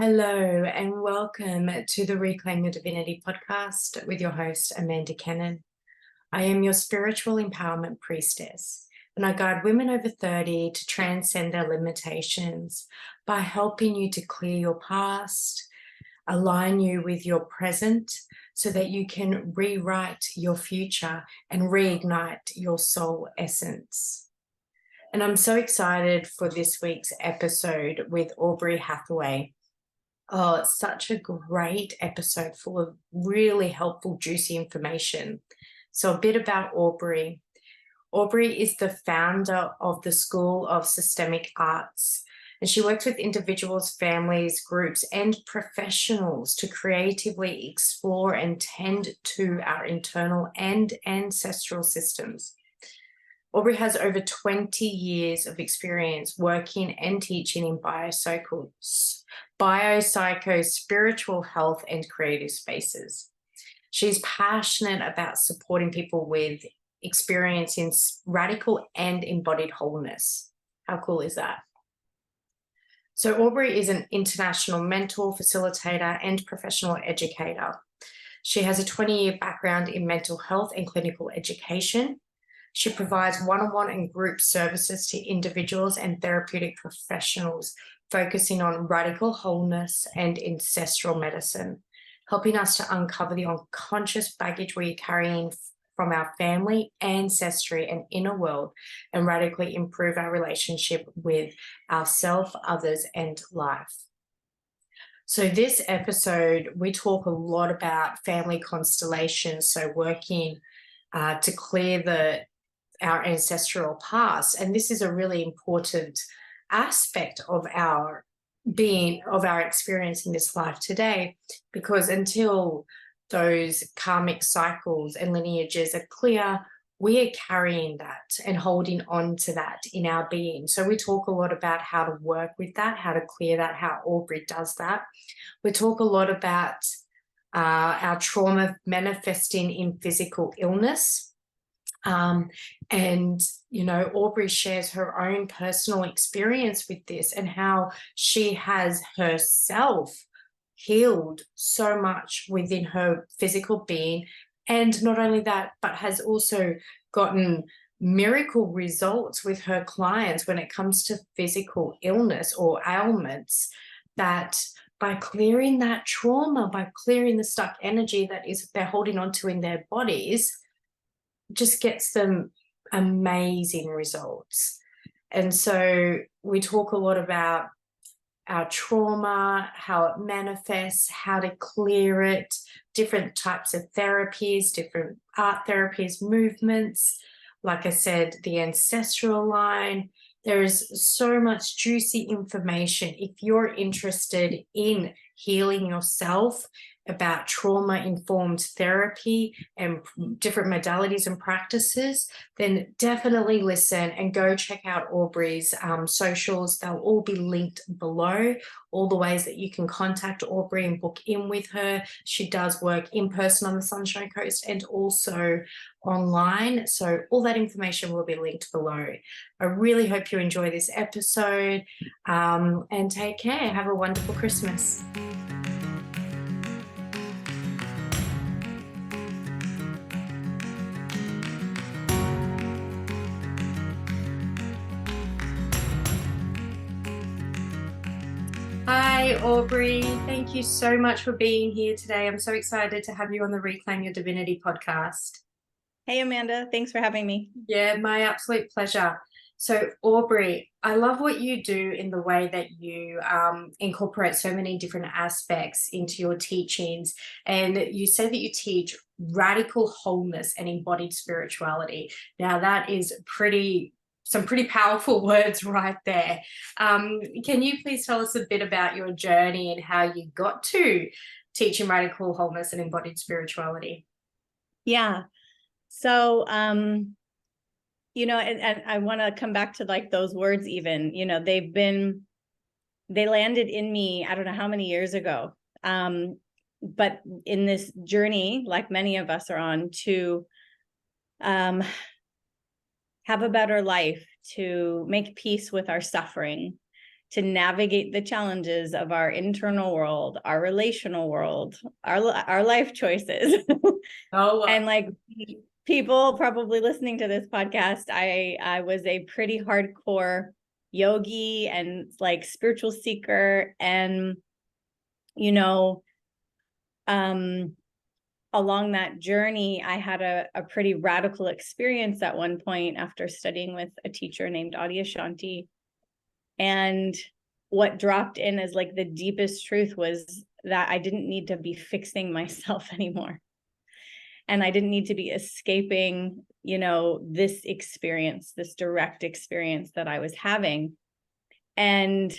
Hello and welcome to the Reclaim Your Divinity podcast with your host, Amanda Kennan. I am your spiritual empowerment priestess, and I guide women over 30 to transcend their limitations by helping you to clear your past, align you with your present, so that you can rewrite your future and reignite your soul essence. And I'm so excited for this week's episode with Aubri Hathaway. Oh, it's such a great episode full of really helpful, juicy information. So a bit about Aubri. Aubri is the founder of the School of Systemic Arts, and she works with individuals, families, groups, and professionals to creatively explore and tend to our internal and ancestral systems. Aubri has over 20 years of experience working and teaching in biopsycho, spiritual health, and creative spaces. She's passionate about supporting people with experiencing radical and embodied wholeness. How cool is that? So Aubri is an international mentor, facilitator, and professional educator. She has a 20-year background in mental health and clinical education. She provides one-on-one and group services to individuals and therapeutic professionals, focusing on radical wholeness and ancestral medicine, helping us to uncover the unconscious baggage we're carrying from our family, ancestry, and inner world, and radically improve our relationship with ourselves, others, and life. So this episode, we talk a lot about family constellations, so working to clear our ancestral past. And this is a really important aspect of our being, of our experience in this life today, because until those karmic cycles and lineages are clear, we are carrying that and holding on to that in our being. So we talk a lot about how to work with that, how to clear that, how Aubri does that. We talk a lot about our trauma manifesting in physical illness. And, you know, Aubri shares her own personal experience with this and how she has herself healed so much within her physical being. And not only that, but has also gotten miracle results with her clients when it comes to physical illness or ailments, that by clearing that trauma, by clearing the stuck energy that they're holding on to in their bodies, just gets them amazing results. And so we talk a lot about our trauma, how it manifests, how to clear it, different types of therapies, different art therapies, movements. Like I said, the ancestral line. There is so much juicy information. If you're interested in healing yourself, about trauma-informed therapy and different modalities and practices, then definitely listen and go check out Aubri's socials. They'll all be linked below, all the ways that you can contact Aubri and book in with her. She does work in person on the Sunshine Coast and also online. So all that information will be linked below. I really hope you enjoy this episode and take care. Have a wonderful Christmas. Hi, Aubri. Thank you so much for being here today. I'm so excited to have you on the Reclaim Your Divinity podcast. Hey, Amanda. Thanks for having me. Yeah, my absolute pleasure. So, Aubri, I love what you do in the way that you incorporate so many different aspects into your teachings. And you say that you teach radical wholeness and embodied spirituality. Now, that is some pretty powerful words right there. Can you please tell us a bit about your journey and how you got to teaching radical wholeness and embodied spirituality? Yeah. So, you know, and I want to come back to like those words even, you know, they landed in me, I don't know how many years ago. But in this journey, like many of us are on, to have a better life, to make peace with our suffering, to navigate the challenges of our internal world, our relational world, our life choices. Oh, And like people probably listening to this podcast, I was a pretty hardcore yogi and like spiritual seeker. And, you know, along that journey, I had a pretty radical experience at one point after studying with a teacher named Adyashanti. And what dropped in as like the deepest truth was that I didn't need to be fixing myself anymore. And I didn't need to be escaping, you know, this experience, this direct experience that I was having. And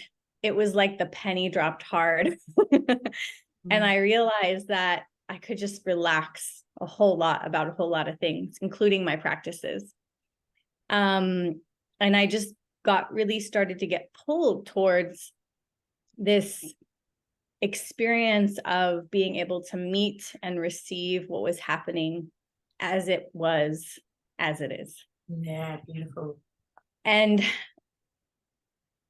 it was like the penny dropped hard. And I realized that I could just relax a whole lot about a whole lot of things, including my practices. And I just really started to get pulled towards this experience of being able to meet and receive what was happening as it was, as it is. Yeah, beautiful. And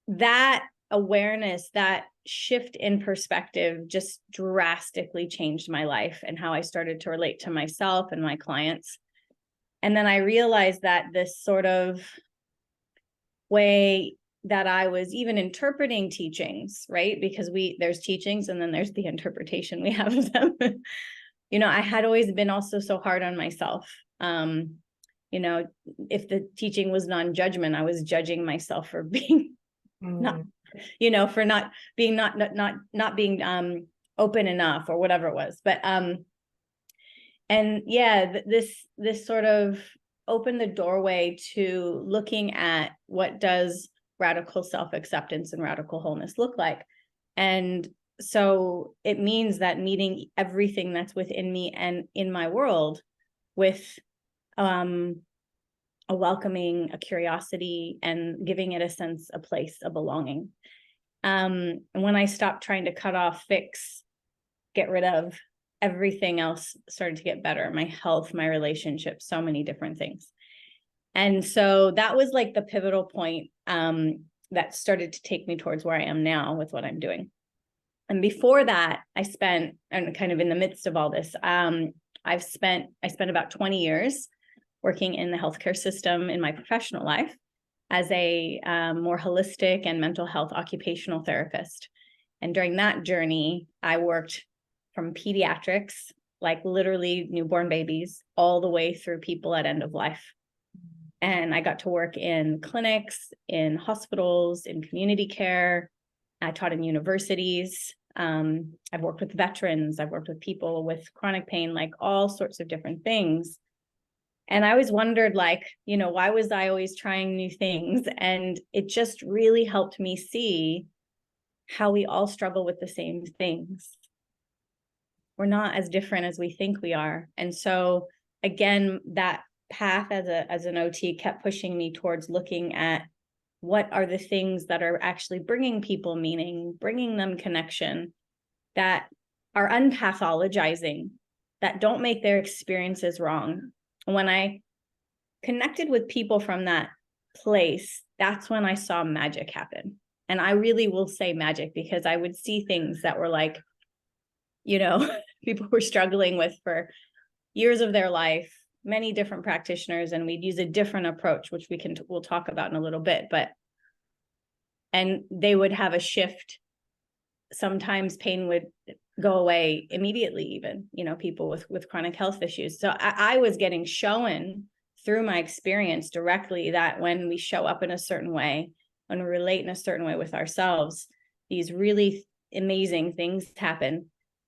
that awareness, that shift in perspective just drastically changed my life and how I started to relate to myself and my clients. And then I realized that this sort of way that I was even interpreting teachings, right? Because there's teachings and then there's the interpretation we have of them. You know, I had always been also so hard on myself. You know, if the teaching was non-judgment, I was judging myself for being not, you know, for not being open enough or whatever it was. But and yeah, this sort of opened the doorway to looking at what does radical self-acceptance and radical wholeness look like. And so it means that meeting everything that's within me and in my world with a welcoming, a curiosity, and giving it a sense, a place, a belonging. And when I stopped trying to cut off, fix, get rid of, everything else started to get better. My health, my relationships, so many different things. And so that was like the pivotal point that started to take me towards where I am now with what I'm doing. And before that, I spent, and kind of in the midst of all this, I spent about 20 years working in the healthcare system in my professional life as a more holistic and mental health occupational therapist. And during that journey, I worked from pediatrics, like literally newborn babies, all the way through people at end of life. And I got to work in clinics, in hospitals, in community care. I taught in universities. I've worked with veterans. I've worked with people with chronic pain, like all sorts of different things. And I always wondered, like, you know, why was I always trying new things? And it just really helped me see how we all struggle with the same things. We're not as different as we think we are. And so again, that path as an OT kept pushing me towards looking at what are the things that are actually bringing people meaning, bringing them connection, that are unpathologizing, that don't make their experiences wrong. When I connected with people from that place, that's when I saw magic happen. And I really will say magic, because I would see things that were like, you know, people were struggling with for years of their life, many different practitioners, and we'd use a different approach, which we'll talk about in a little bit, and they would have a shift. Sometimes pain would go away immediately, even, you know, people with chronic health issues. So I was getting shown through my experience directly that when we show up in a certain way, when we relate in a certain way with ourselves, these really amazing things happen.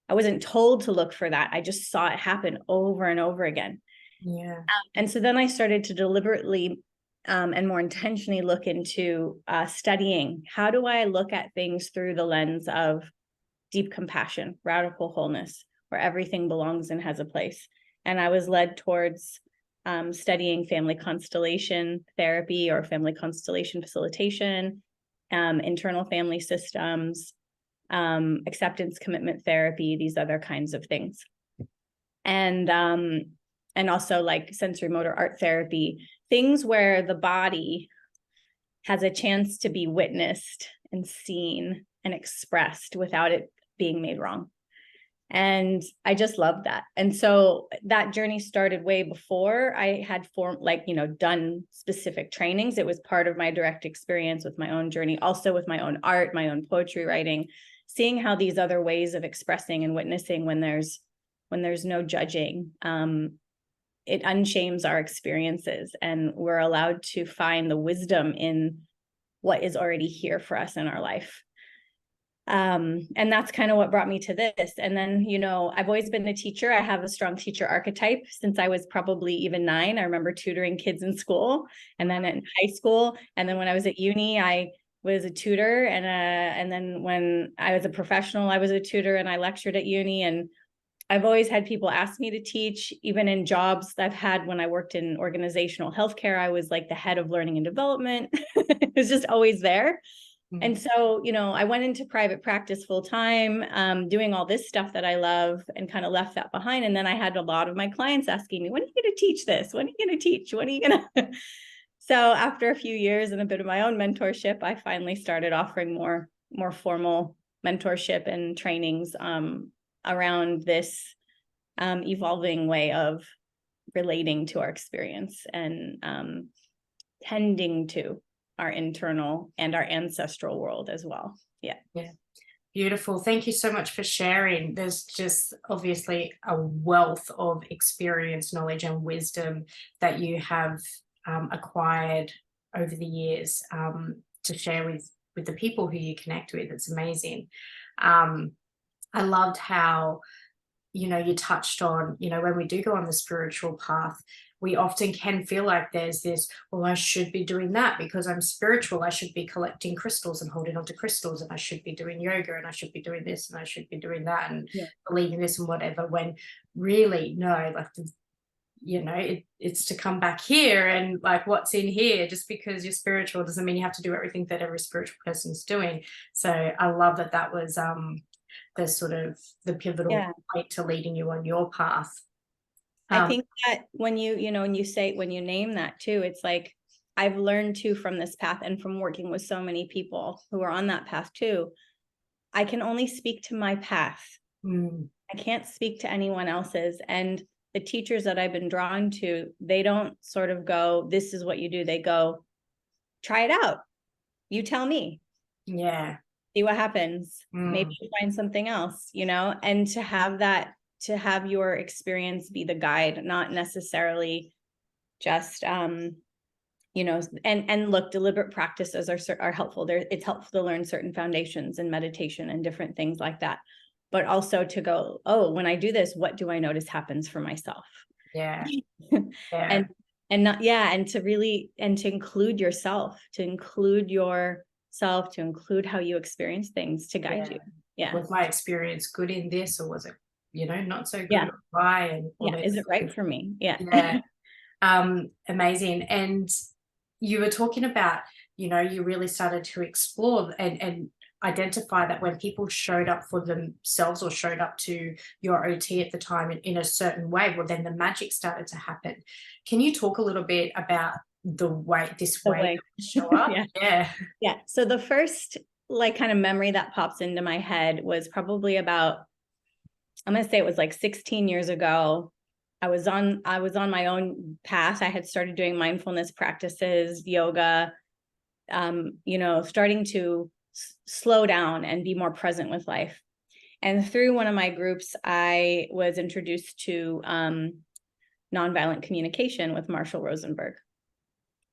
I wasn't told to look for that. I just saw it happen over and over again. Yeah. And so then I started to deliberately and more intentionally look into studying, how do I look at things through the lens of deep compassion, radical wholeness, where everything belongs and has a place. And I was led towards studying family constellation therapy or family constellation facilitation, internal family systems, acceptance commitment therapy, these other kinds of things. And also like sensory motor art therapy, things where the body has a chance to be witnessed and seen and expressed without it being made wrong. And I just loved that. And so that journey started way before I had done specific trainings. It was part of my direct experience with my own journey, also with my own art, my own poetry writing, seeing how these other ways of expressing and witnessing when there's no judging, it unshames our experiences, and we're allowed to find the wisdom in what is already here for us in our life. And that's kind of what brought me to this. And then, I've always been a teacher. I have a strong teacher archetype since I was probably even 9. I remember tutoring kids in school, and then in high school. And then when I was at uni, I was a tutor. And then when I was a professional, I was a tutor, and I lectured at uni. And I've always had people ask me to teach, even in jobs that I've had. When I worked in organizational healthcare, I was like the head of learning and development. It was just always there. And so, I went into private practice full time, doing all this stuff that I love, and kind of left that behind. And then I had a lot of my clients asking me, when are you going to teach this? When are you going to teach? When are you going to? So after a few years and a bit of my own mentorship, I finally started offering more formal mentorship and trainings around this evolving way of relating to our experience and tending to our internal and our ancestral world as well. Yeah. Beautiful. Thank you so much for sharing. There's just obviously a wealth of experience, knowledge, and wisdom that you have acquired over the years to share with the people who you connect with. It's amazing. I loved how you touched on, when we do go on the spiritual path, we often can feel like there's this, well, I should be doing that because I'm spiritual. I should be collecting crystals and holding on to crystals, and I should be doing yoga, and I should be doing this, and I should be doing that, and believing this and whatever, when really, no, like, it's to come back here, and like, what's in here. Just because you're spiritual doesn't mean you have to do everything that every spiritual person's doing. So I love that was the sort of the pivotal point to leading you on your path. I think that when you name that too, it's like, I've learned too from this path and from working with so many people who are on that path too. I can only speak to my path. I can't speak to anyone else's. And the teachers that I've been drawn to, they don't sort of go, this is what you do. They go, try it out. You tell me. Yeah. See what happens. Maybe you find something else, and to have your experience be the guide, not necessarily just, and look, deliberate practices are helpful. It's helpful to learn certain foundations and meditation and different things like that, but also to go, oh, when I do this, what do I notice happens for myself? Yeah. and to really, and to include yourself, to include how you experience things, to guide you. Yeah. Was my experience good in this, or was it, not so good? Why? And is it right for me? Yeah. Amazing. And you were talking about, you really started to explore and identify that when people showed up for themselves or showed up to your OT at the time in a certain way, well, then the magic started to happen. Can you talk a little bit about the way to show up? Yeah. So the first kind of memory that pops into my head was probably about, I'm going to say it was like 16 years ago. I was on my own path. I had started doing mindfulness practices, yoga, starting to slow down and be more present with life. And through one of my groups, I was introduced to nonviolent communication with Marshall Rosenberg.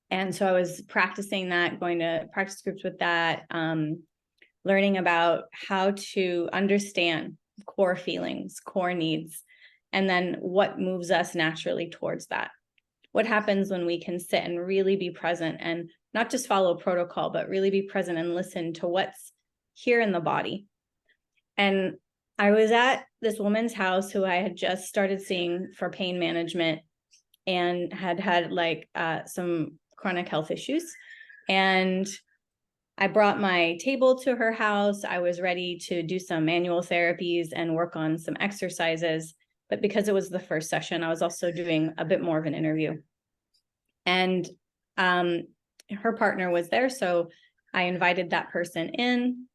And so I was practicing that, going to practice groups with that, learning about how to understand core feelings, core needs, and then what moves us naturally towards that. What happens when we can sit and really be present and not just follow protocol, but really be present and listen to what's here in the body. And I was at this woman's house who I had just started seeing for pain management and had some chronic health issues. And I brought my table to her house. I was ready to do some manual therapies and work on some exercises. But because it was the first session, I was also doing a bit more of an interview. And her partner was there. So I invited that person in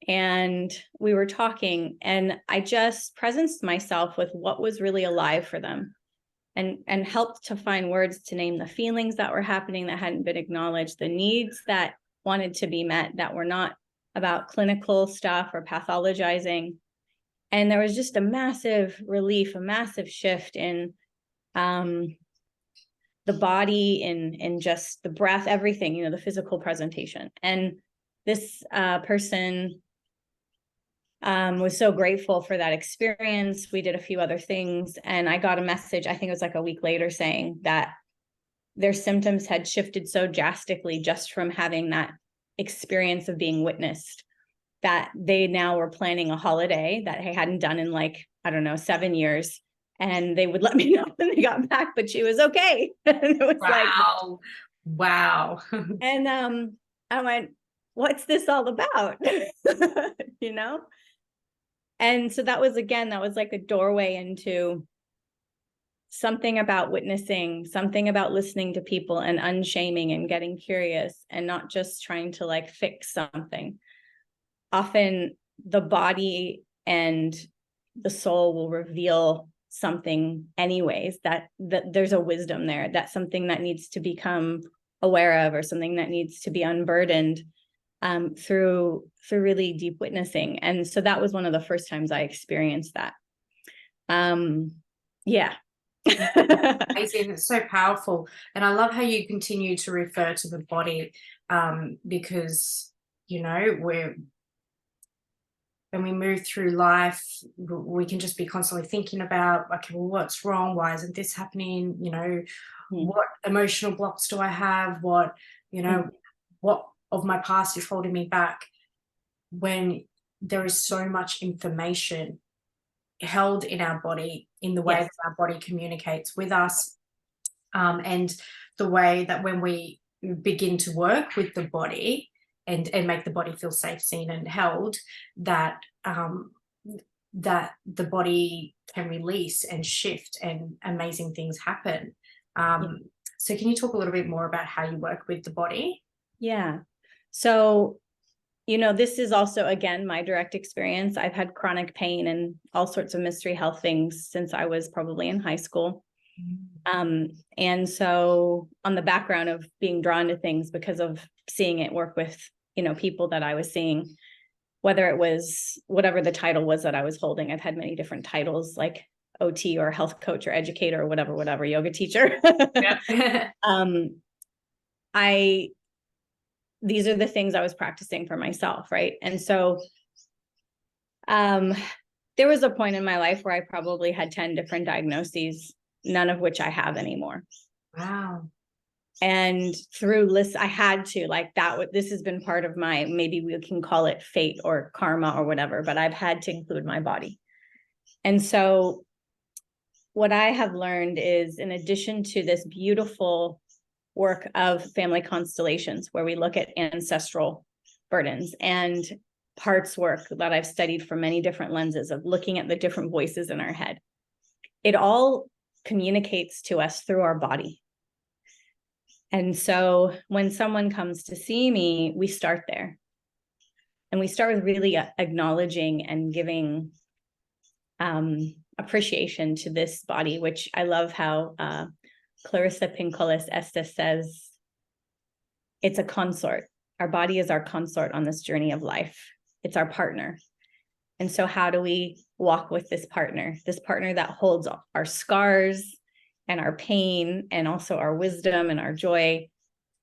and we were talking, and I just presenced myself with what was really alive for them, and helped to find words to name the feelings that were happening that hadn't been acknowledged, the needs that wanted to be met that were not about clinical stuff or pathologizing. And there was just a massive relief, a massive shift in the body, in just the breath, everything, you know, the physical presentation. And this person was so grateful for that experience. We did a few other things, and I got a message, I think it was like a week later, saying that their symptoms had shifted so drastically just from having that experience of being witnessed, that they now were planning a holiday that they hadn't done in, like, I don't know, 7 years. And they would let me know when they got back, but she was okay. And it was Wow. Wow. and I went, what's this all about? You know? And so that was like a doorway into something about witnessing, something about listening to people and unshaming and getting curious and not just trying to like fix something. Often the body and the soul will reveal something anyways, that there's a wisdom there, that's something that needs to become aware of, or something that needs to be unburdened through really deep witnessing. And so that was one of the first times I experienced that. Yeah. Amazing. It's so powerful. And I love how you continue to refer to the body, because, you know, when we move through life, we can just be constantly thinking about, okay, well, what's wrong? Why isn't this happening? You know, what emotional blocks do I have? What, you know, what of my past is holding me back? When there is so much information held in our body, in the way that our body communicates with us, and the way that when we begin to work with the body and make the body feel safe, seen, and held, that that the body can release and shift and amazing things happen. So can you talk a little bit more about how you work with the body? Yeah. So, you know, this is also, again, my direct experience. I've had chronic pain and all sorts of mystery health things since I was probably in high school. And so on the background of being drawn to things because of seeing it work with, you know, people that I was seeing, whether it was whatever the title was that I was holding. I've had many different titles, like OT or health coach or educator or whatever, yoga teacher. These are the things I was practicing for myself, right? And so there was a point in my life where I probably had 10 different diagnoses, none of which I have anymore. Wow. And through lists, I had to, like, this has been part of my, maybe we can call it fate or karma or whatever, but I've had to include my body. And so what I have learned is, in addition to this beautiful work of family constellations, where we look at ancestral burdens, and parts work that I've studied from many different lenses of looking at the different voices in our head, it all communicates to us through our body. And so when someone comes to see me, we start there. And we start with really acknowledging and giving appreciation to this body, which I love how Clarissa Pinkolas Estes says, it's a consort. Our body is our consort on this journey of life. It's our partner. And so how do we walk with this partner that holds our scars and our pain and also our wisdom and our joy,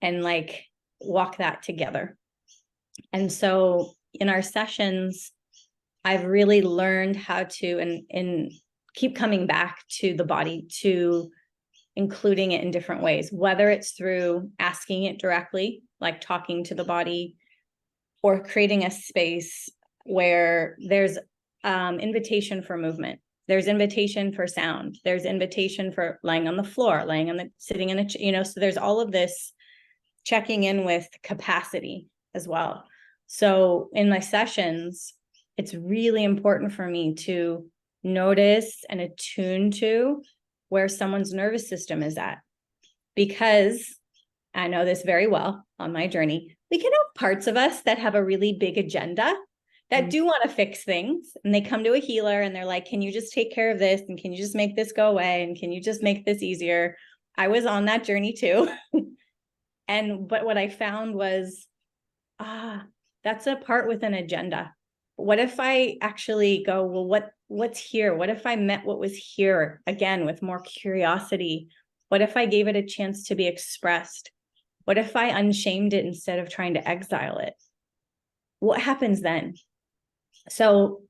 and like walk that together? And so in our sessions, I've really learned how to and keep coming back to the body, to including it in different ways, whether it's through asking it directly, like talking to the body, or creating a space where there's invitation for movement. There's invitation for sound. There's invitation for lying on the floor, sitting in a, you know, so there's all of this checking in with capacity as well. So in my sessions, it's really important for me to notice and attune to where someone's nervous system is at, because I know this very well on my journey. we can have parts of us that have a really big agenda that do want to fix things, and they come to a healer and they're like, can you just take care of this, and can you just make this go away, and can you just make this easier? I was on that journey too. But what I found was, that's a part with an agenda. What if I actually go, well, what's here? What if I met what was here again with more curiosity? What if I gave it a chance to be expressed? What if I unshamed it instead of trying to exile it? What happens then? So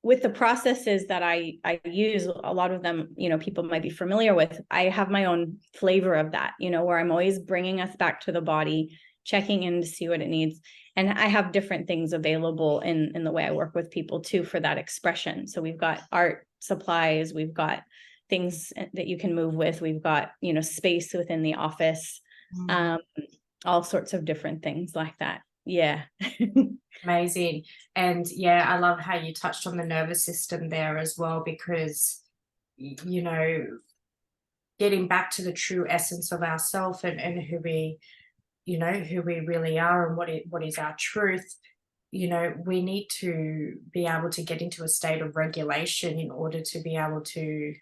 with the processes that I use, a lot of them, people might be familiar with, I have my own flavor of that, where I'm always bringing us back to the body, checking in to see what it needs. And I have different things available in the way I work with people too, for that expression. So we've got art supplies, we've got things that you can move with, we've got, space within the office, all sorts of different things like that. Yeah. Amazing. And yeah, I love how you touched on the nervous system there as well, because, getting back to the true essence of ourselves and who we, who we really are, and what is our truth, we need to be able to get into a state of regulation in order to be able to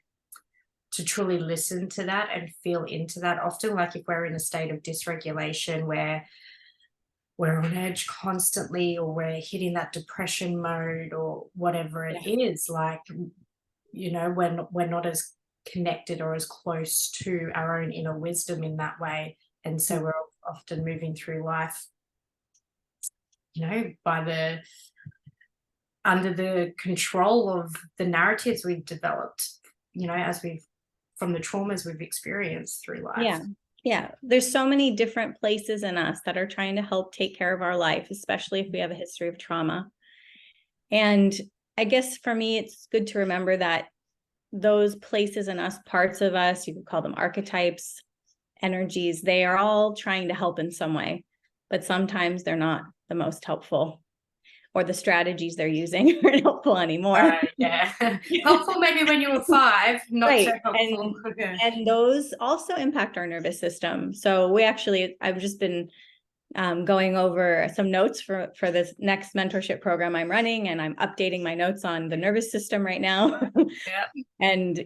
truly listen to that and feel into that. Often, like if we're in a state of dysregulation where we're on edge constantly, or we're hitting that depression mode, or whatever it is, like, we're not as connected or as close to our own inner wisdom in that way. And so we're often moving through life, under the control of the narratives we've developed, from the traumas we've experienced through life. Yeah. There's so many different places in us that are trying to help take care of our life, especially if we have a history of trauma. And I guess for me, it's good to remember that those places in us, parts of us, you could call them archetypes, energies, they are all trying to help in some way, but sometimes they're not the most helpful, or the strategies they're using aren't helpful anymore. Yeah. Helpful maybe when you were 5, not so helpful. And those also impact our nervous system. So I've just been going over some notes for this next mentorship program I'm running, and I'm updating my notes on the nervous system right now. And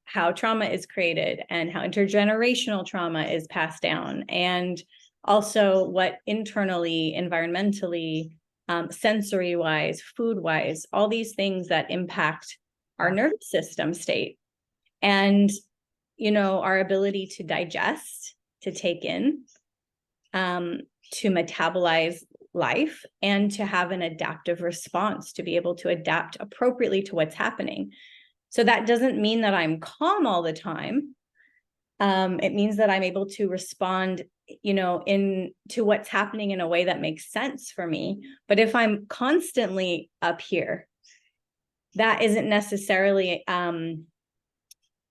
how trauma is created, and how intergenerational trauma is passed down, and also what internally, environmentally, sensory wise, food wise, all these things that impact our nervous system state, and our ability to digest, to take in, to metabolize life, and to have an adaptive response, to be able to adapt appropriately to what's happening. So that doesn't mean that I'm calm all the time. It means that I'm able to respond, to what's happening in a way that makes sense for me. But if I'm constantly up here, that isn't necessarily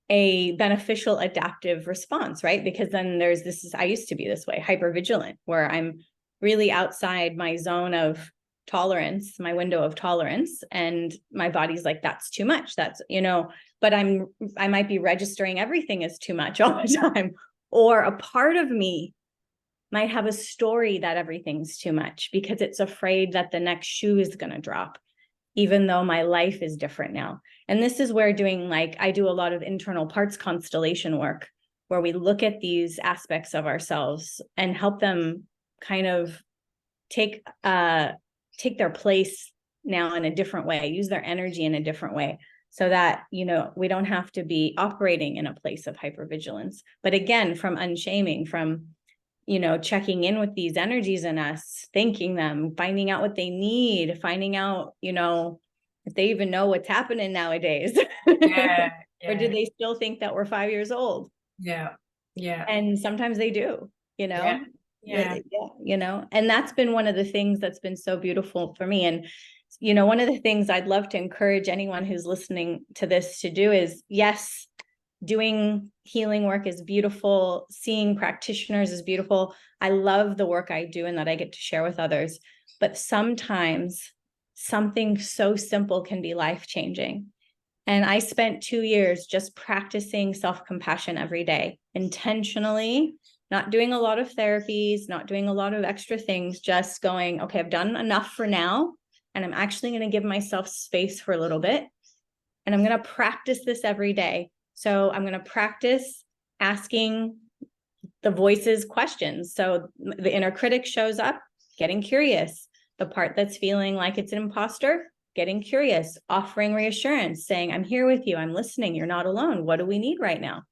a beneficial adaptive response, right? Because then there's I used to be this way, hypervigilant, where I'm really outside my zone of tolerance, my window of tolerance, and my body's like, that's too much. That's, but I might be registering everything as too much all the time. Or a part of me might have a story that everything's too much because it's afraid that the next shoe is going to drop, even though my life is different now. And this is where I do a lot of internal parts constellation work, where we look at these aspects of ourselves and help them kind of take their place now in a different way, use their energy in a different way, so that, we don't have to be operating in a place of hypervigilance. But again, from unshaming, from, checking in with these energies in us, thanking them, finding out what they need, finding out, if they even know what's happening nowadays. Or do they still think that we're 5 years old? Yeah. And sometimes they do, and that's been one of the things that's been so beautiful for me. And one of the things I'd love to encourage anyone who's listening to this to do is, yes, doing healing work is beautiful. Seeing practitioners is beautiful. I love the work I do and that I get to share with others. But sometimes something so simple can be life-changing. And I spent 2 years just practicing self-compassion every day, intentionally, not doing a lot of therapies, not doing a lot of extra things, just going, okay, I've done enough for now. And I'm actually going to give myself space for a little bit. And I'm going to practice this every day. So I'm going to practice asking the voices questions. So the inner critic shows up, getting curious. The part that's feeling like it's an imposter, getting curious, offering reassurance, saying, I'm here with you. I'm listening. You're not alone. What do we need right now?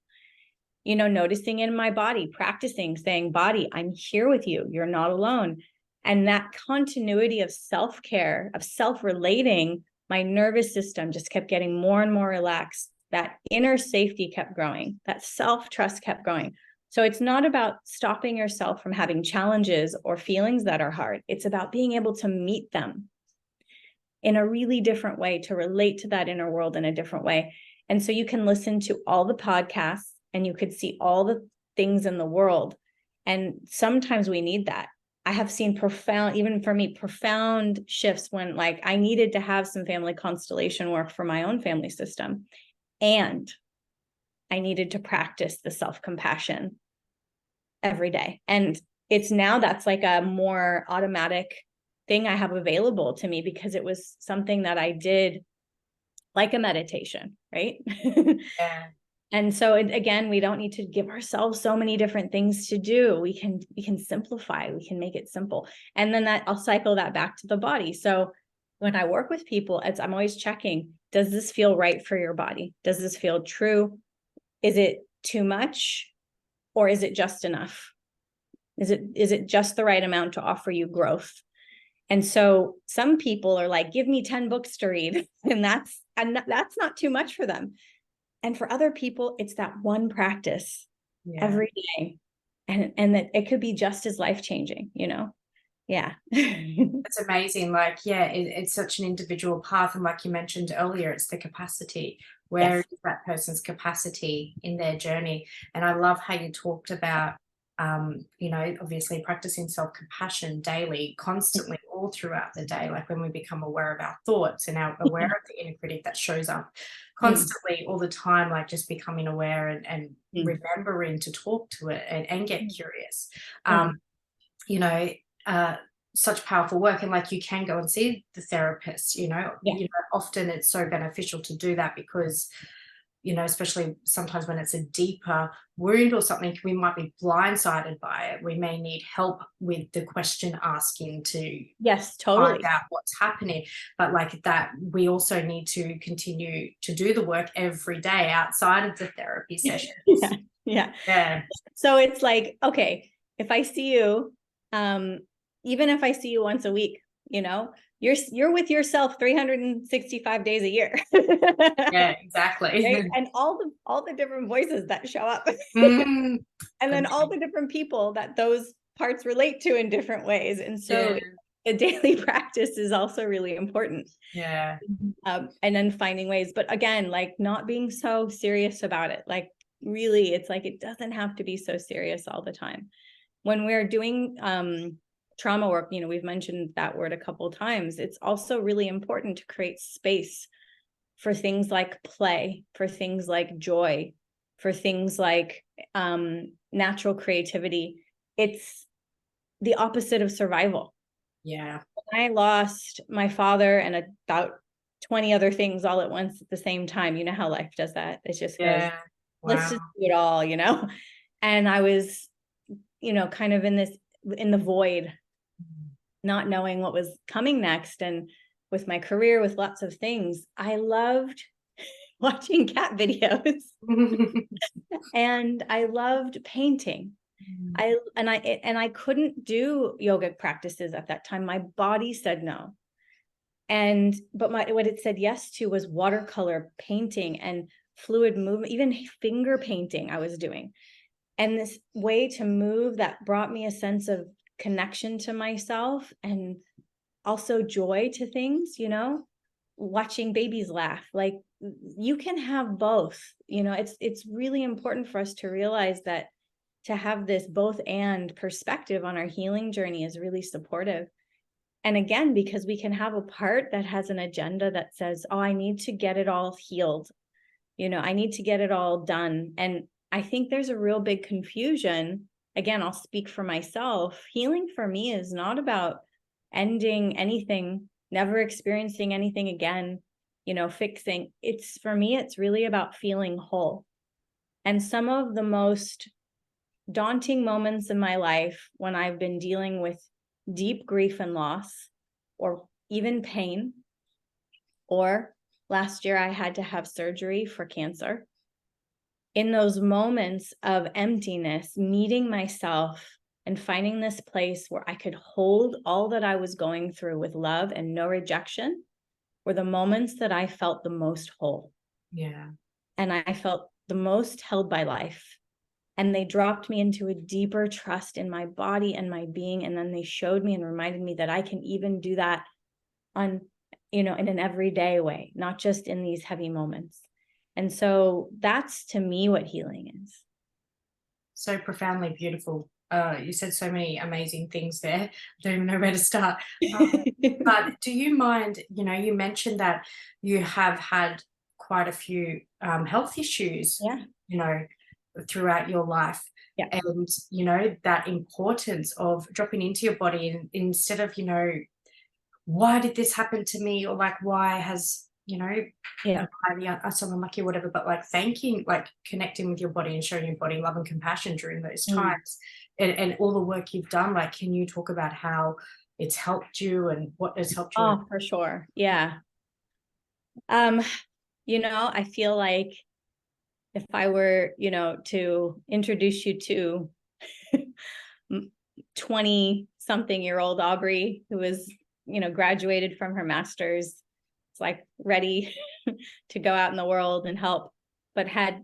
You know, noticing in my body, practicing, saying, body, I'm here with you. You're not alone. And that continuity of self-care, of self-relating, my nervous system just kept getting more and more relaxed. That inner safety kept growing. That self-trust kept growing. So it's not about stopping yourself from having challenges or feelings that are hard. It's about being able to meet them in a really different way, to relate to that inner world in a different way. And so you can listen to all the podcasts and you could see all the things in the world. And sometimes we need that. I have seen profound, even for me, profound shifts when like I needed to have some family constellation work for my own family system. And I needed to practice the self-compassion every day. And it's now that's like a more automatic thing I have available to me because it was something that I did like a meditation, right? Yeah. And so again, we don't need to give ourselves so many different things to do. We can simplify, we can make it simple. And then that I'll cycle that back to the body. So when I work with people, I'm always checking, does this feel right for your body? Does this feel true? Is it too much or is it just enough? Is it just the right amount to offer you growth? And so some people are like, give me 10 books to read. And that's not too much for them. And for other people, it's that one practice every day. And that it could be just as life-changing, you know? Yeah. It's amazing. Like, yeah, it's such an individual path. And like you mentioned earlier, it's the capacity. Where Yes. is that person's capacity in their journey? And I love how you talked about, you know, obviously practicing self-compassion daily, constantly, all throughout the day. Like when we become aware of our thoughts and are aware of the inner critic that shows up constantly all the time, like just becoming aware and remembering to talk to it and get curious. You know, such powerful work. And like you can go and see the therapist, you know, often it's so beneficial to do that because, you know, especially sometimes when it's a deeper wound or something, we might be blindsided by it. We may need help with the question asking to Yes, totally. find out what's happening. But like that, we also need to continue to do the work every day outside of the therapy sessions. Yeah. So it's like, okay, if I see you, even if I see you once a week, you know, you're with yourself 365 days a year. Yeah, exactly. Right? And all the different voices that show up. Mm, And then all the different people that those parts relate to in different ways. And so a daily practice is also really important. yeah. And then finding ways, but again, like not being so serious about it. Like really, it's like, it doesn't have to be so serious all the time. When we're doing trauma work, you know, we've mentioned that word a couple of times. It's also really important to create space for things like play, for things like joy, for things like natural creativity. It's the opposite of survival. Yeah. I lost my father and about 20 other things all at once at the same time. You know how life does that. It just goes, let's just do it all, you know? And I was, you know, kind of in the void, not knowing what was coming next. And with my career, with lots of things, I loved watching cat videos and I loved painting. I couldn't do yoga practices at that time. My body said no. But what it said yes to was watercolor painting and fluid movement, even finger painting I was doing. And this way to move that brought me a sense of connection to myself and also joy to things, you know, watching babies laugh. Like you can have both, you know, it's really important for us to realize that to have this both and perspective on our healing journey is really supportive. And again, because we can have a part that has an agenda that says, oh, I need to get it all healed. You know, I need to get it all done. And I think there's a real big confusion again, I'll speak for myself. Healing for me is not about ending anything, never experiencing anything again, fixing. It's, for me, it's really about feeling whole. And some of the most daunting moments in my life, when I've been dealing with deep grief and loss, or even pain, or last year I had to have surgery for cancer. In those moments of emptiness, meeting myself and finding this place where I could hold all that I was going through with love and no rejection were the moments that I felt the most whole. Yeah. And I felt the most held by life. And they dropped me into a deeper trust in my body and my being. And then they showed me and reminded me that I can even do that on, in an everyday way, not just in these heavy moments. And so that's, to me, what healing is. So profoundly beautiful. You said so many amazing things there. I don't even know where to start. But do you mind, you mentioned that you have had quite a few health issues, Yeah. Throughout your life. Yeah. And, that importance of dropping into your body, and instead of, why did this happen to me? Or like, why has, Yeah. I'm so unlucky or whatever, but like thanking, like connecting with your body and showing your body love and compassion during those times, and all the work you've done. Like, can you talk about how it's helped you and what has helped you? Oh, for sure. Yeah. I feel like if I were, to introduce you to 20-something-year-old Aubri, who was, graduated from her master's, it's like ready to go out in the world and help, but had,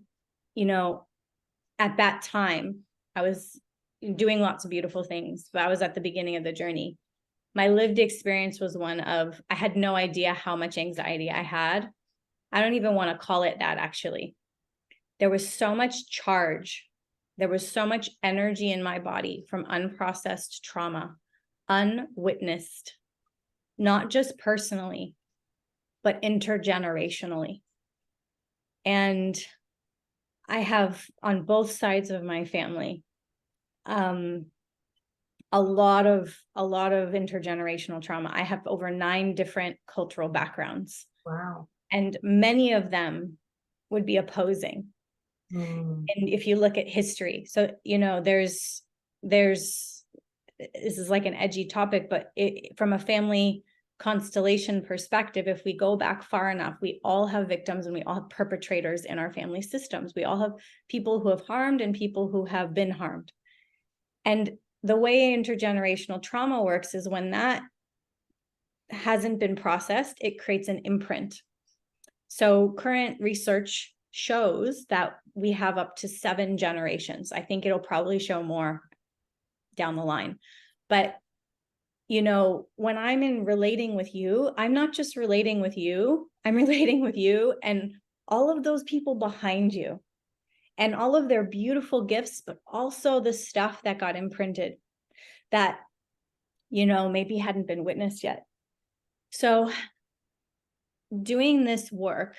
at that time, I was doing lots of beautiful things, but I was at the beginning of the journey. My lived experience was one of, I had no idea how much anxiety I had. I don't even want to call it that, actually. There was so much charge. There was so much energy in my body from unprocessed trauma, unwitnessed, not just personally, but intergenerationally. And I have, on both sides of my family, a lot of intergenerational trauma. I have over 9 different cultural backgrounds. Wow. And many of them would be opposing. And if you look at history, so, there's, this is like an edgy topic, but from a family constellation perspective, if we go back far enough, we all have victims and we all have perpetrators in our family systems. We all have people who have harmed and people who have been harmed. And the way intergenerational trauma works is when that hasn't been processed, it creates an imprint. So current research shows that we have up to 7 generations. I think it'll probably show more down the line. But, when I'm in relating with you, I'm not just relating with you, I'm relating with you and all of those people behind you and all of their beautiful gifts, but also the stuff that got imprinted that, maybe hadn't been witnessed yet. So doing this work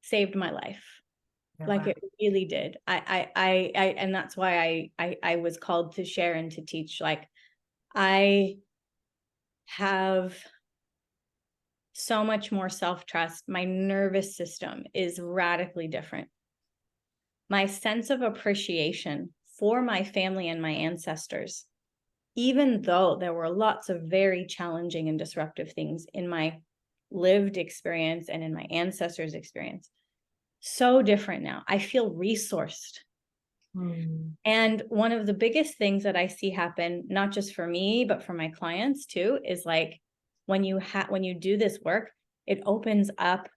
saved my life. Yeah, Like wow. it really did. I and that's why I was called to share and to teach. Like, I have so much more self-trust. My nervous system is radically different. My sense of appreciation for my family and my ancestors, even though there were lots of very challenging and disruptive things in my lived experience and in my ancestors' experience, so different now. I feel resourced. And one of the biggest things that I see happen, not just for me, but for my clients too, is like when you do this work, it opens up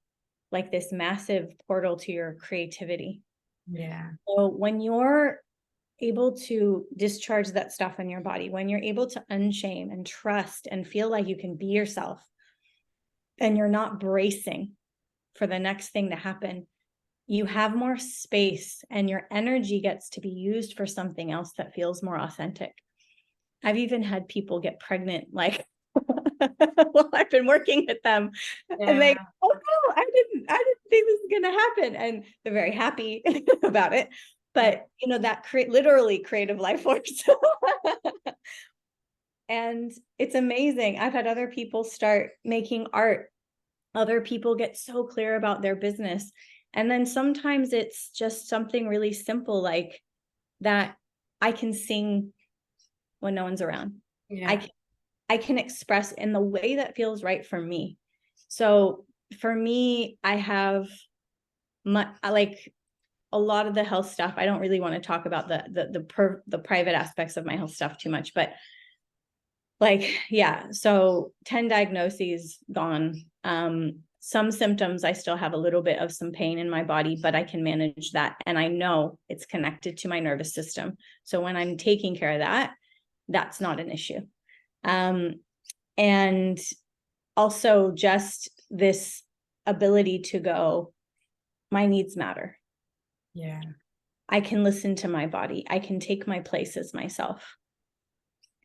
like this massive portal to your creativity. Yeah. So when you're able to discharge that stuff in your body, when you're able to unshame and trust and feel like you can be yourself, and you're not bracing for the next thing to happen, you have more space and your energy gets to be used for something else that feels more authentic. I've even had people get pregnant, like, well, I've been working with them and they, oh no, I didn't think this was going to happen. And they're very happy about it. but that literally creative life force. And it's amazing. I've had other people start making art. Other people get so clear about their business. And then sometimes it's just something really simple like that. I can sing when no one's around. Yeah. I can express in the way that feels right for me. So for me, I have like a lot of the health stuff. I don't really want to talk about the private aspects of my health stuff too much, but so 10 diagnoses gone. Some symptoms, I still have a little bit of some pain in my body, but I can manage that. And I know it's connected to my nervous system. So when I'm taking care of that, that's not an issue. And also just this ability to go, my needs matter. Yeah. I can listen to my body. I can take my place as myself.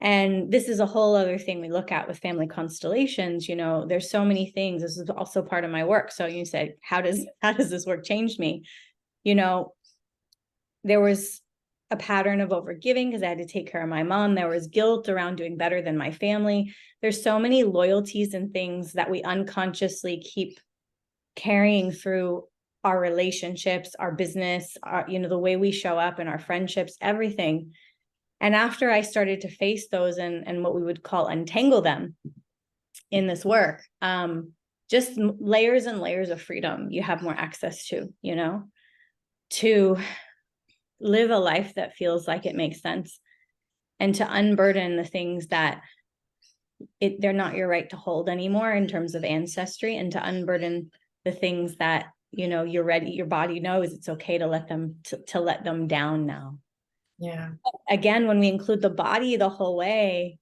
And this is a whole other thing we look at with family constellations. There's so many things. This is also part of my work. So you said, how does this work change me? There was a pattern of overgiving because I had to take care of my mom. There was guilt around doing better than my family. There's so many loyalties and things that we unconsciously keep carrying through our relationships, our business, the way we show up in our friendships, everything. And after I started to face those and what we would call untangle them in this work, just layers and layers of freedom you have more access to, to live a life that feels like it makes sense, and to unburden the things that they're not your right to hold anymore in terms of ancestry, and to unburden the things that, you're ready, your body knows it's okay to let them down now. Yeah. Again, when we include the body the whole way,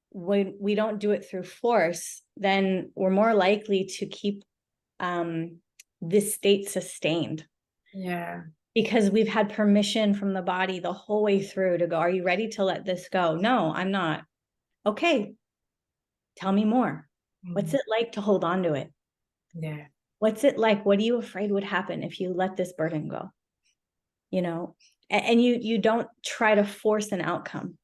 when we don't do it through force, then we're more likely to keep this state sustained. Yeah. Because we've had permission from the body the whole way through to go, are you ready to let this go? No, I'm not. Okay. Tell me more. What's it like to hold on to it? Yeah. What's it like? What are you afraid would happen if you let this burden go? And you don't try to force an outcome.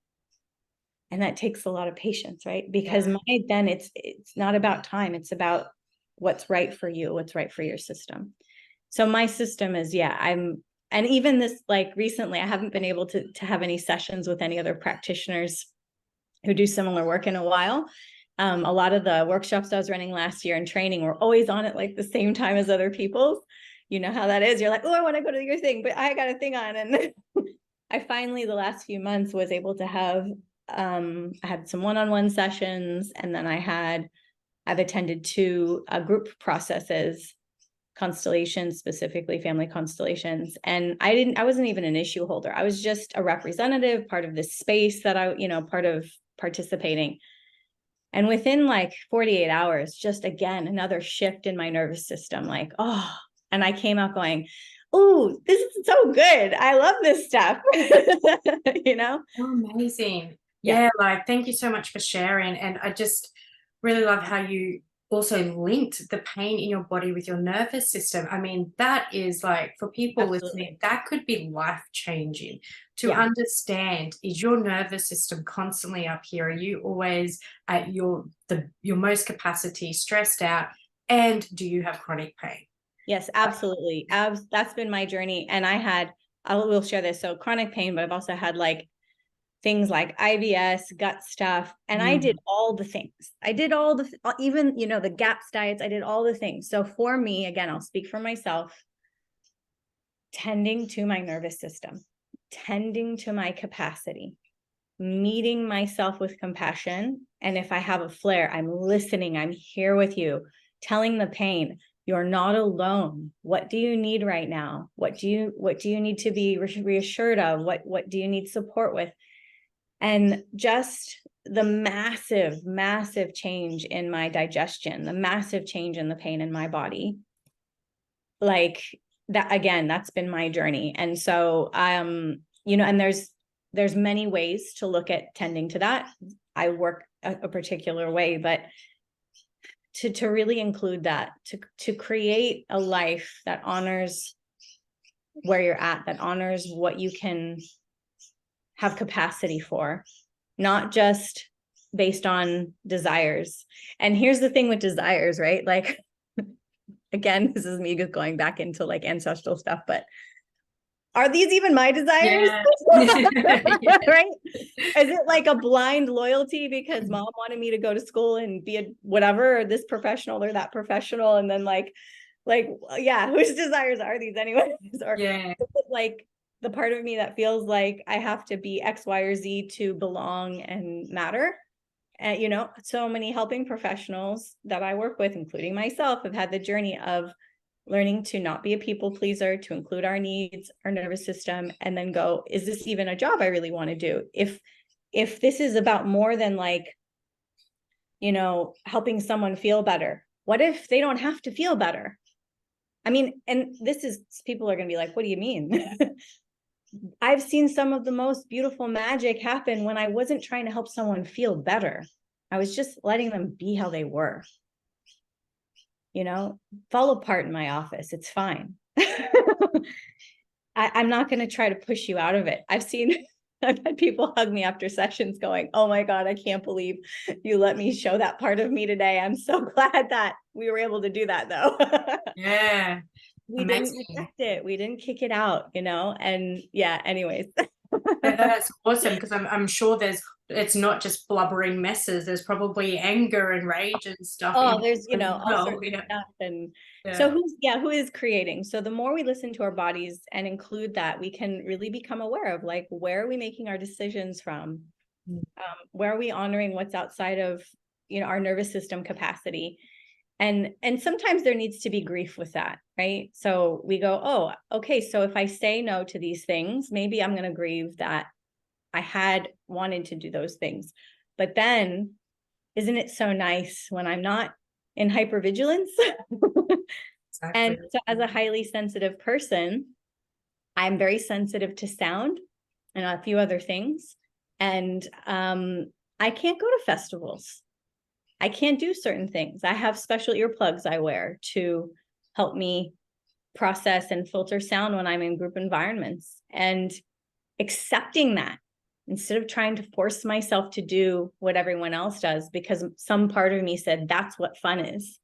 And that takes a lot of patience, right? Because then it's not about time. It's about what's right for you, what's right for your system. So my system is, and even this, like recently, I haven't been able to have any sessions with any other practitioners who do similar work in a while. A lot of the workshops I was running last year and training were always on at like the same time as other people's. You know how that is. You're like, oh, I want to go to your thing, but I got a thing on. And I finally, the last few months, was able to have, I had some one-on-one sessions, and then I've attended 2 group processes, constellations, specifically family constellations. And I wasn't even an issue holder. I was just a representative, part of this space that part of participating. And within like 48 hours, just again, another shift in my nervous system, like, oh, and I came out going, oh, this is so good. I love this stuff. Oh, amazing. Yeah, like, thank you so much for sharing. And I just really love how you also linked the pain in your body with your nervous system. I mean, that is like, for people listening, that could be life-changing to understand. Is your nervous system constantly up here? Are you always at your most capacity, stressed out? And do you have chronic pain? Yes, absolutely. That's been my journey. And I will share this. So chronic pain, but I've also had like things like IBS, gut stuff. And I did all the things. I did all even, the GAPS diets, I did all the things. So for me, again, I'll speak for myself, tending to my nervous system, tending to my capacity, meeting myself with compassion. And if I have a flare, I'm listening, I'm here with you, telling the pain, you're not alone. What do you need right now? What do you need to be reassured of? What do you need support with? And just the massive, massive change in my digestion, the massive change in the pain in my body. Like that, again, that's been my journey. And so, and there's many ways to look at tending to that. I work a particular way, but to really include that, to create a life that honors where you're at, that honors what you can have capacity for, not just based on desires. And here's the thing with desires, right? Like, again, this is me just going back into like ancestral stuff, but are these even my desires? Yeah. Right? Is it like a blind loyalty because mom wanted me to go to school and be a whatever, or this professional or that professional? And then yeah, whose desires are these anyways? Or Yeah. like the part of me that feels like I have to be X, Y, or Z to belong and matter. And, you know, so many helping professionals that I work with, including myself, have had the journey of learning to not be a people pleaser, to include our needs, our nervous system, and then go, is this even a job I really want to do? If this is about more than like, you know, helping someone feel better, what if they don't have to feel better? I mean, and this is, people are going to be like, what do you mean? I've seen some of the most beautiful magic happen when I wasn't trying to help someone feel better. I was just letting them be how they were. You know, fall apart in my office. It's fine. I'm not going to try to push you out of it. I've had people hug me after sessions going, oh my God, I can't believe you let me show that part of me today. I'm so glad that we were able to do that though. Yeah. We Amazing. didn't reject it. We didn't kick it out, you know? And yeah, anyways. That's awesome, because I'm sure it's not just blubbering messes. There's probably anger and rage and stuff. Oh, there's, you know, all sorts Yeah. of stuff. And Yeah. so who is creating? So the more we listen to our bodies and include that, we can really become aware of like, where are we making our decisions from? Where are we honoring what's outside of, you know, our nervous system capacity? And sometimes there needs to be grief with that, right? So we go, oh, okay, so if I say no to these things, maybe I'm going to grieve that I had wanted to do those things. But then, isn't it so nice when I'm not in hypervigilance? Exactly. And so as a highly sensitive person, I'm very sensitive to sound and a few other things. And I can't go to festivals. I can't do certain things. I have special earplugs I wear to help me process and filter sound when I'm in group environments, and accepting that instead of trying to force myself to do what everyone else does because some part of me said that's what fun is.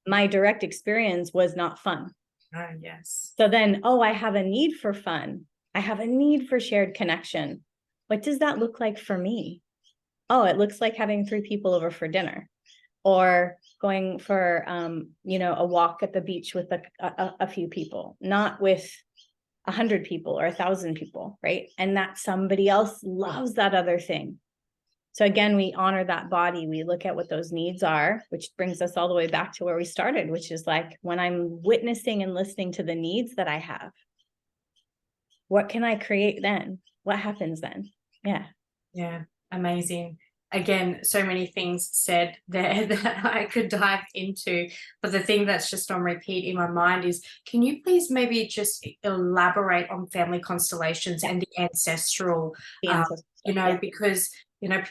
My direct experience was not fun. Yes. So then, I have a need for fun. I have a need for shared connection. What does that look like for me? Oh, it looks like having 3 people over for dinner, or going for, a walk at the beach with a few people, not with 100 people or 1,000 people, right? And that somebody else loves that other thing. So again, we honor that body. We look at what those needs are, which brings us all the way back to where we started, which is like, when I'm witnessing and listening to the needs that I have, what can I create then? What happens then? Yeah. Yeah. Amazing. Again, so many things said there that I could dive into, but the thing that's just on repeat in my mind is, can you please maybe just elaborate on family constellations and the ancestral, because,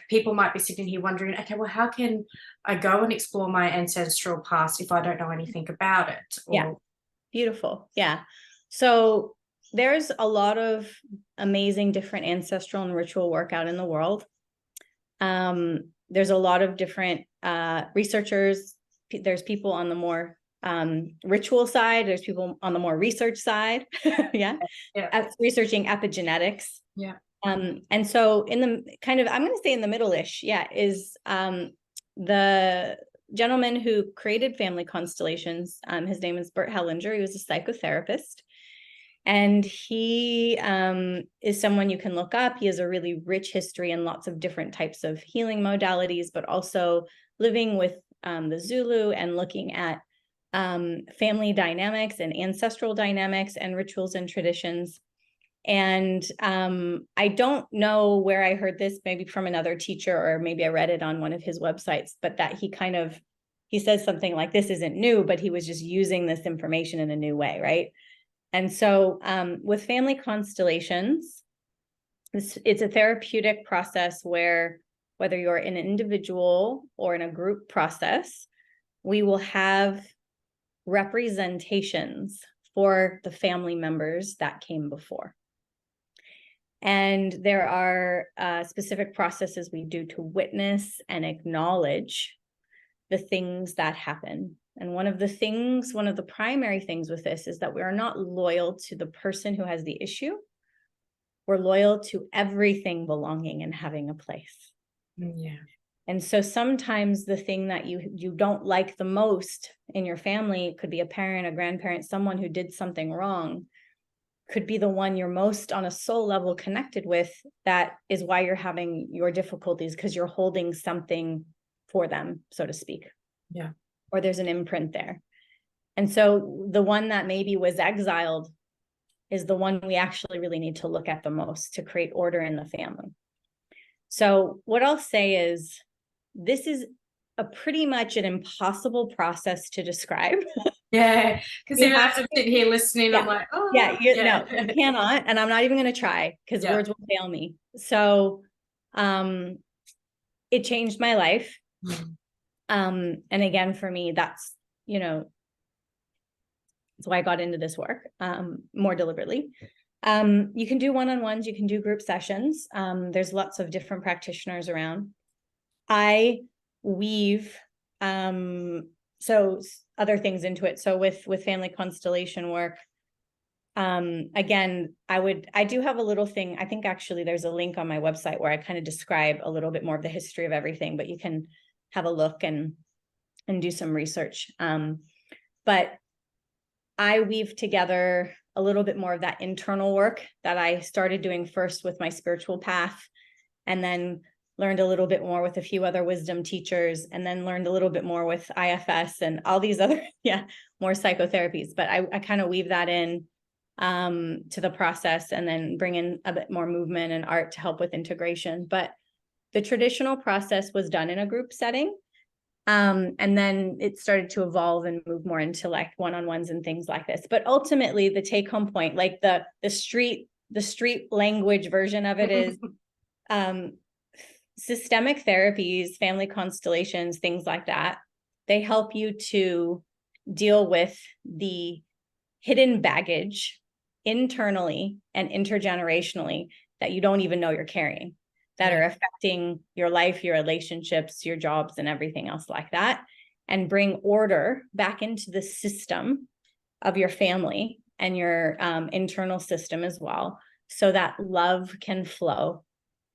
people might be sitting here wondering, okay, well, how can I go and explore my ancestral past if I don't know anything about it? Yeah. Beautiful. Yeah. So there's a lot of amazing different ancestral and ritual work out in the world. There's a lot of different researchers. There's people on the more ritual side. There's people on the more research side. Yeah. Researching epigenetics. Yeah. And so in the kind of, I'm going to say in the middle-ish, is the gentleman who created family constellations. His name is Bert Hellinger. He was a psychotherapist. And he is someone you can look up. He has a really rich history and lots of different types of healing modalities, but also living with the Zulu and looking at family dynamics and ancestral dynamics and rituals and traditions. And I don't know where I heard this, maybe from another teacher, or maybe I read it on one of his websites, but that he says something like, this isn't new, but he was just using this information in a new way, right? And so with family constellations, it's a therapeutic process where, whether you're in an individual or in a group process, we will have representations for the family members that came before. And there are specific processes we do to witness and acknowledge the things that happen. And one of the primary things with this is that we are not loyal to the person who has the issue. We're loyal to everything belonging and having a place. Yeah. And so sometimes the thing that you don't like the most in your family, it could be a parent, a grandparent, someone who did something wrong, could be the one you're most on a soul level connected with. That is why you're having your difficulties, because you're holding something for them, so to speak. Yeah. Or there's an imprint there. And so the one that maybe was exiled is the one we actually really need to look at the most to create order in the family. So what I'll say is, this is a pretty much an impossible process to describe. Yeah, because You even have as I'm sitting here listening, Yeah. I'm like, oh, no, you cannot, and I'm not even going to try, because Yeah. words will fail me. So, it changed my life. And again, for me, that's why I got into this work, more deliberately. You can do one-on-ones, you can do group sessions. There's lots of different practitioners around. I weave so other things into it. So with family constellation work, again, I do have a little thing. I think actually there's a link on my website where I kind of describe a little bit more of the history of everything, but you can have a look and do some research. But I weave together a little bit more of that internal work that I started doing first with my spiritual path, and then learned a little bit more with a few other wisdom teachers, and then learned a little bit more with IFS and all these other, more psychotherapies. But I kind of weave that in to the process, and then bring in a bit more movement and art to help with integration. But the traditional process was done in a group setting. And then it started to evolve and move more into like one-on-ones and things like this. But ultimately the take-home point, like the street language version of it is, systemic therapies, family constellations, things like that, they help you to deal with the hidden baggage internally and intergenerationally that you don't even know you're carrying, that are affecting your life, your relationships, your jobs, and everything else like that, and bring order back into the system of your family and your internal system as well, so that love can flow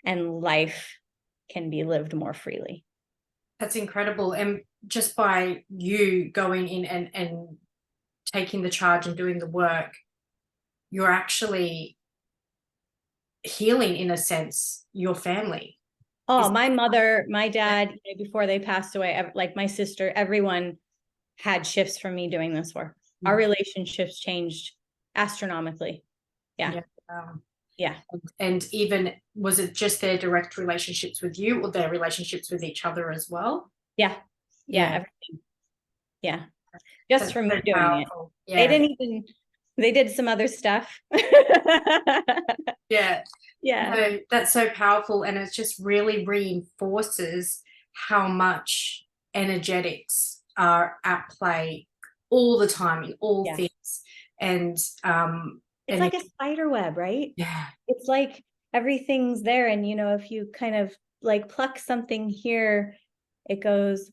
and life can be lived more freely. That's incredible. And just by you going in and taking the charge and doing the work, you're actually healing, in a sense, your family. Oh, my mother, my dad, before they passed away, like my sister, everyone had shifts from me doing this work. Our relationships changed astronomically. Yeah. And even, was it just their direct relationships with you, or their relationships with each other as well? Yeah. Everything. Yeah. Just That's from me so doing powerful. it. They did some other stuff. Yeah. Yeah. That's so powerful. And it just really reinforces how much energetics are at play all the time in all things. And it's like a spider web, right? Yeah. It's like everything's there. And if you kind of like pluck something here, it goes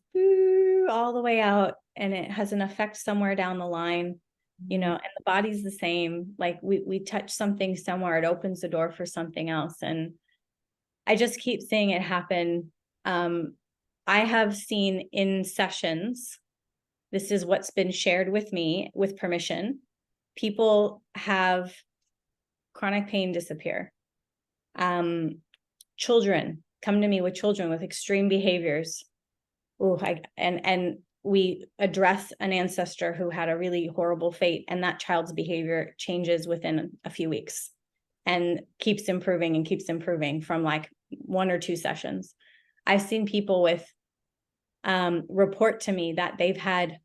all the way out, and it has an effect somewhere down the line. And the body's the same. Like we touch something somewhere, it opens the door for something else. And I just keep seeing it happen. I have seen in sessions, this is what's been shared with me with permission, people have chronic pain disappear. Children come to me with children with extreme behaviors. And we address an ancestor who had a really horrible fate, and that child's behavior changes within a few weeks and keeps improving from like 1 or 2 sessions. I've seen people with report to me that they've had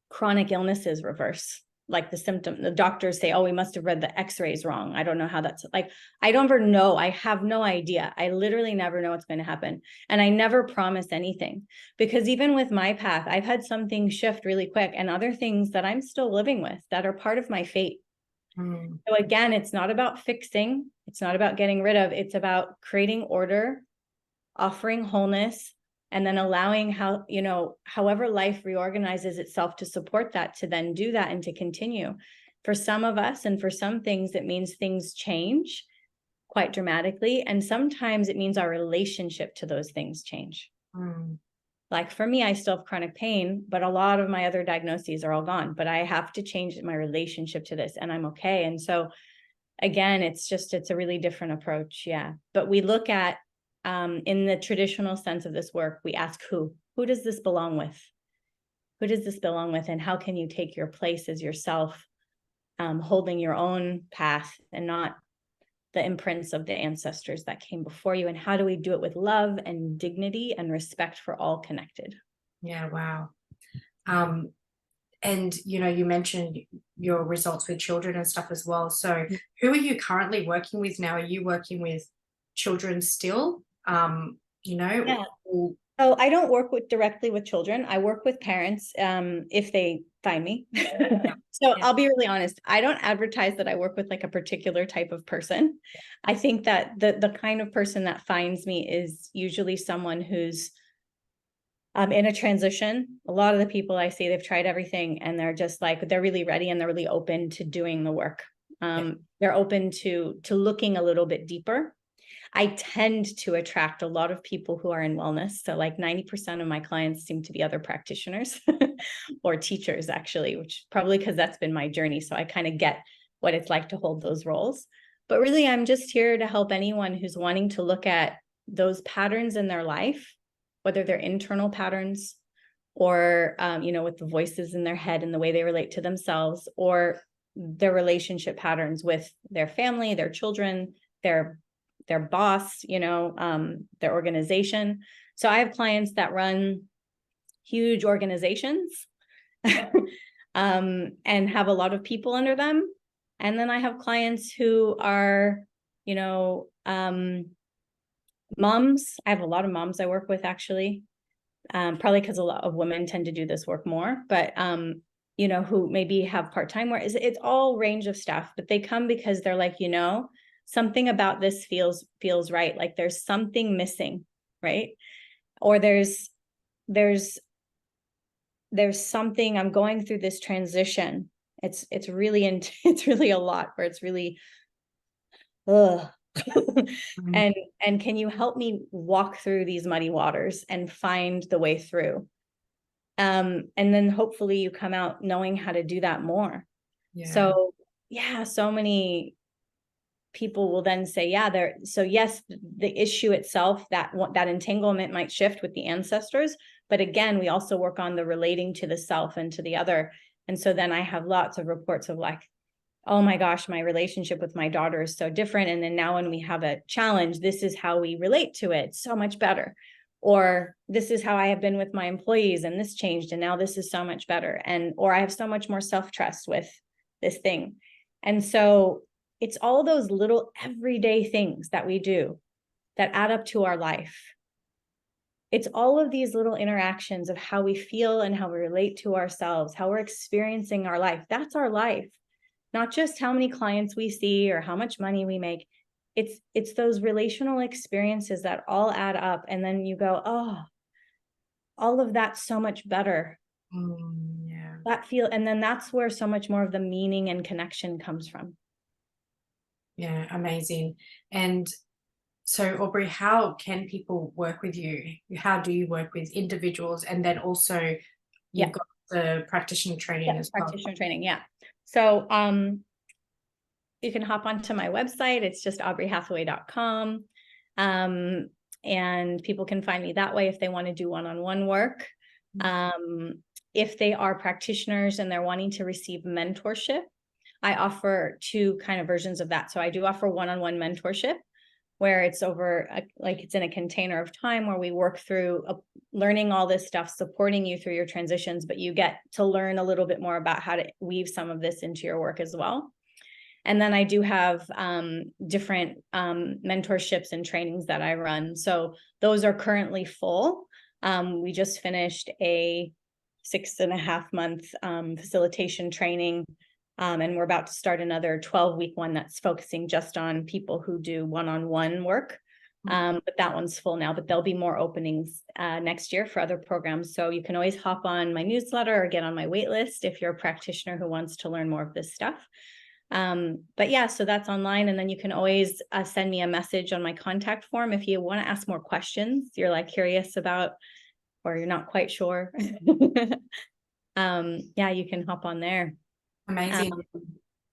chronic illnesses reverse, like the symptom, the doctors say, oh, we must have read the x-rays wrong. I don't know how that's like, I don't ever know. I have no idea. I literally never know what's going to happen. And I never promise anything, because even with my path, I've had some things shift really quick and other things that I'm still living with that are part of my fate. So again, it's not about fixing. It's not about getting rid of. It's about creating order, offering wholeness, and then allowing how, you know, however life reorganizes itself to support that, to then do that and to continue. For some of us and for some things, it means things change quite dramatically. And sometimes it means our relationship to those things change. Like for me, I still have chronic pain, but a lot of my other diagnoses are all gone, but I have to change my relationship to this and I'm okay. And so again, it's a really different approach. Yeah. But we look at, in the traditional sense of this work, we ask who does this belong with? Who does this belong with? And how can you take your place as yourself, holding your own path and not the imprints of the ancestors that came before you? And how do we do it with love and dignity and respect for all connected? Yeah, wow. And you know, you mentioned your results with children and stuff as well. So who are you currently working with now? Are you working with children still? You know, Yeah. or... Oh, I don't work directly with children. I work with parents, if they find me. So I'll be really honest. I don't advertise that I work with like a particular type of person. I think that the kind of person that finds me is usually someone who's in a transition. A lot of the people I see, they've tried everything and they're just like, they're really ready and they're really open to doing the work. They're open to looking a little bit deeper. I tend to attract a lot of people who are in wellness. So like 90% of my clients seem to be other practitioners or teachers, actually, which probably because that's been my journey. So I kind of get what it's like to hold those roles. But really, I'm just here to help anyone who's wanting to look at those patterns in their life, whether they're internal patterns or, you know, with the voices in their head and the way they relate to themselves, or their relationship patterns with their family, their children, their boss, you know, their organization. So I have clients that run huge organizations and have a lot of people under them. And then I have clients who are, you know, moms. I have a lot of moms I work with, actually, probably because a lot of women tend to do this work more, but, you know, who maybe have part-time work. It's all range of stuff, but they come because they're like, you know, something about this feels right. Like there's something missing, right? Or there's something, I'm going through this transition. It's really it's really a lot, where it's really, and can you help me walk through these muddy waters and find the way through? And then hopefully you come out knowing how to do that more. So yeah, so many people will then say, yeah, so yes, the issue itself, that entanglement might shift with the ancestors, but again, we also work on the relating to the self and to the other. And so then I have lots of reports of like, oh my gosh, my relationship with my daughter is so different. And then now when we have a challenge, this is how we relate to it so much better. Or this is how I have been with my employees and this changed and now this is so much better. Or I have so much more self-trust with this thing. And so it's all those little everyday things that we do that add up to our life. It's all of these little interactions of how we feel and how we relate to ourselves, how we're experiencing our life. That's our life, not just how many clients we see or how much money we make. It's those relational experiences that all add up. And then you go, oh, all of that's so much better. And then that's where so much more of the meaning and connection comes from. Yeah, amazing. And so, Aubri, how can people work with you? How do you work with individuals? And then also you've got the practitioner training as well. Practitioner training, yeah. So you can hop onto my website. It's just aubrihathaway.com. And people can find me that way if they want to do one-on-one work. If they are practitioners and they're wanting to receive mentorship, I offer two kind of versions of that. So I do offer one-on-one mentorship, where it's over, like it's in a container of time where we work through learning all this stuff, supporting you through your transitions, but you get to learn a little bit more about how to weave some of this into your work as well. And then I do have different mentorships and trainings that I run. So those are currently full. We just finished a 6.5-month facilitation training. And we're about to start another 12-week one that's focusing just on people who do one-on-one work. But that one's full now, but there'll be more openings next year for other programs. So you can always hop on my newsletter or get on my wait list if you're a practitioner who wants to learn more of this stuff. But yeah, so that's online. And then you can always send me a message on my contact form if you want to ask more questions you're like curious about, or you're not quite sure. Yeah, you can hop on there. Amazing.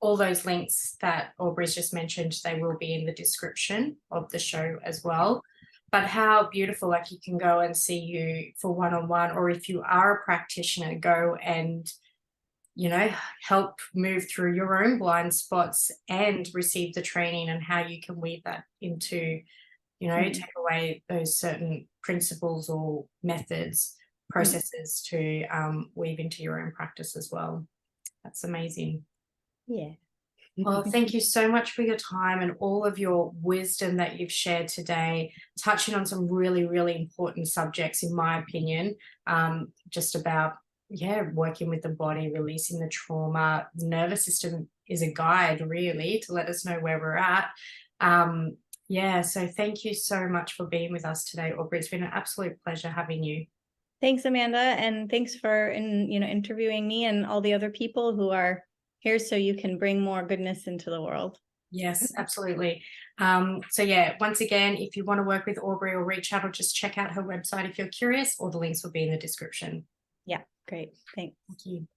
All those links that Aubri's just mentioned, they will be in the description of the show as well. But how beautiful, like you can go and see you for one-on-one, or if you are a practitioner, go and, you know, help move through your own blind spots and receive the training and how you can weave that into, you know, take away those certain principles or methods, processes to weave into your own practice as well. That's amazing. Yeah. Well, thank you so much for your time and all of your wisdom that you've shared today, touching on some really, really important subjects, in my opinion, just about, yeah, working with the body, releasing the trauma. The nervous system is a guide, really, to let us know where we're at. Yeah, so thank you so much for being with us today, Aubri. It's been an absolute pleasure having you. Thanks, Amanda. And thanks for, interviewing me and all the other people who are here so you can bring more goodness into the world. Yes, absolutely. So yeah, once again, if you want to work with Aubri or reach out or just check out her website if you're curious, all the links will be in the description. Yeah, great. Thanks. Thank you.